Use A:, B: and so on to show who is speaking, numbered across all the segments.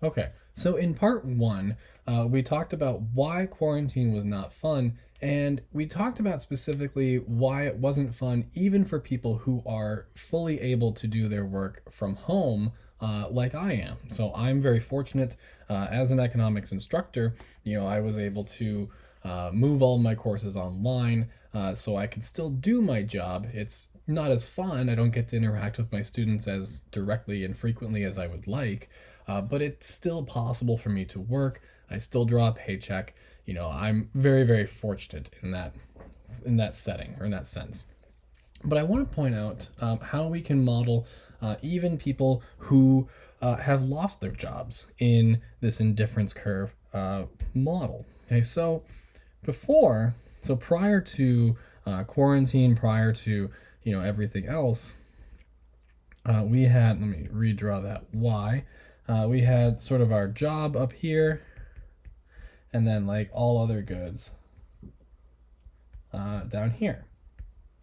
A: Okay, so in part one, we talked about why quarantine was not fun, and we talked about specifically why it wasn't fun, even for people who are fully able to do their work from home, like I am. So I'm very fortunate as an economics instructor. I was able to move all my courses online, so I could still do my job. It's not as fun. I don't get to interact with my students as directly and frequently as I would like, but it's still possible for me to work. I still draw a paycheck. I'm very, very fortunate in that setting or in that sense. But I want to point out how we can model even people who have lost their jobs in this indifference curve model. Okay, so prior to quarantine, prior to everything else, we had, let me redraw that Y. We had sort of our job up here, and then like all other goods down here.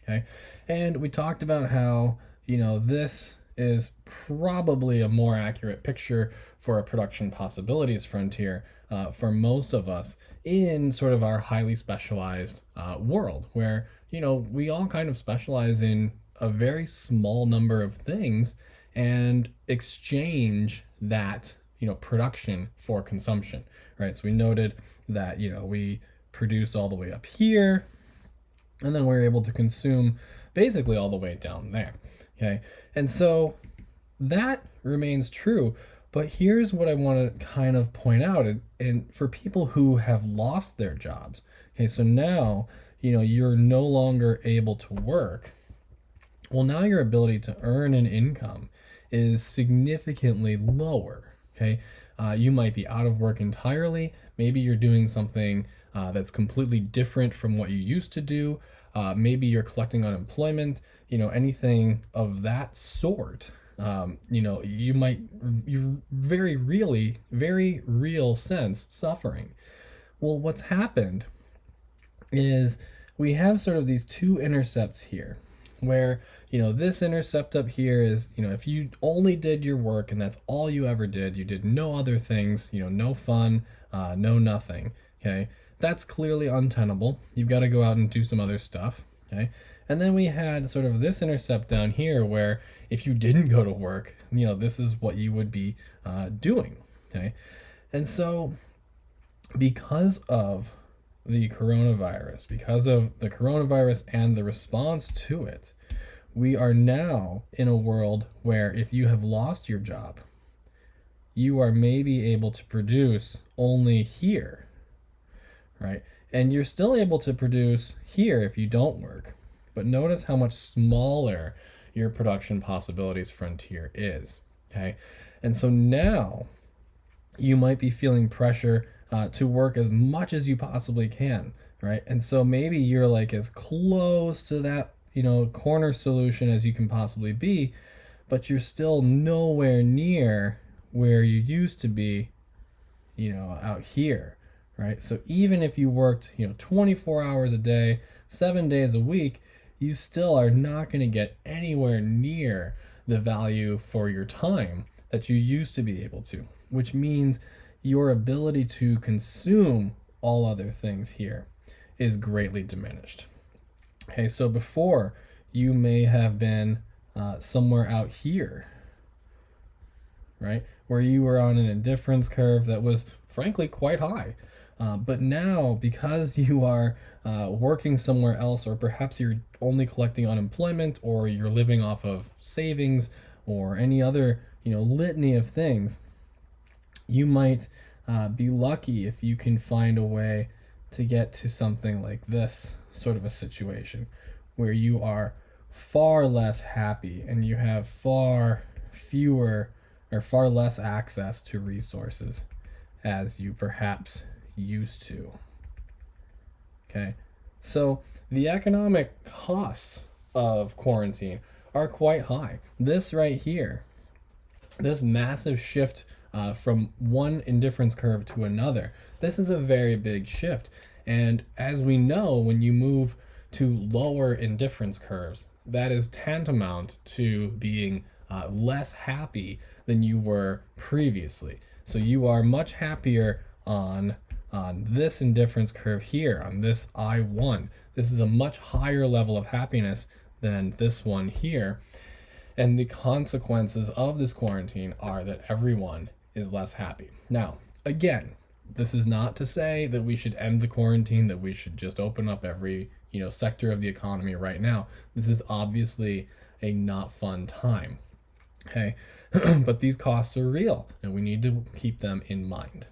A: Okay, and we talked about how this is probably a more accurate picture for a production possibilities frontier for most of us in sort of our highly specialized world, where we all kind of specialize in a very small number of things and exchange that production for consumption, right? So we noted that we produce all the way up here, and then we're able to consume basically all the way down there. Okay, and so that remains true. But here's what I want to kind of point out, and for people who have lost their jobs, okay, so now you're no longer able to work. Well, now your ability to earn an income is significantly lower. Okay, you might be out of work entirely. Maybe you're doing something that's completely different from what you used to do. Maybe you're collecting unemployment. Anything of that sort. You're very real sense suffering. Well, what's happened is we have sort of these two intercepts here where this intercept up here is if you only did your work and that's all you ever did, you did no other things, no fun, no nothing. Okay, that's clearly untenable. You've got to go out and do some other stuff. Okay, and then we had sort of this intercept down here where if you didn't go to work, this is what you would be doing. Okay, and so because of the coronavirus and the response to it, we are now in a world where if you have lost your job, you are maybe able to produce only here, right? And you're still able to produce here if you don't work. But notice how much smaller your production possibilities frontier is, okay? And so now you might be feeling pressure to work as much as you possibly can, right? And so maybe you're like as close to that, corner solution as you can possibly be, but you're still nowhere near where you used to be, out here, right? So even if you worked, 24 hours a day, 7 days a week, you still are not going to get anywhere near the value for your time that you used to be able to, which means your ability to consume all other things here is greatly diminished. Okay, so before you may have been somewhere out here, right, where you were on an indifference curve that was frankly quite high. But now, because you are working somewhere else, or perhaps you're only collecting unemployment, or you're living off of savings, or any other litany of things, you might be lucky if you can find a way to get to something like this sort of a situation where you are far less happy and you have far fewer or far less access to resources as you perhaps used to. Okay, so the economic costs of quarantine are quite high. This right here, this massive shift from one indifference curve to another, this is a very big shift. And as we know, when you move to lower indifference curves, that is tantamount to being less happy than you were previously. So you are much happier on this indifference curve here, on this I1. This is a much higher level of happiness than this one here. And the consequences of this quarantine are that everyone is less happy. Now, again, this is not to say that we should end the quarantine, that we should just open up every, sector of the economy right now. This is obviously a not fun time. Okay? But these costs are real and we need to keep them in mind.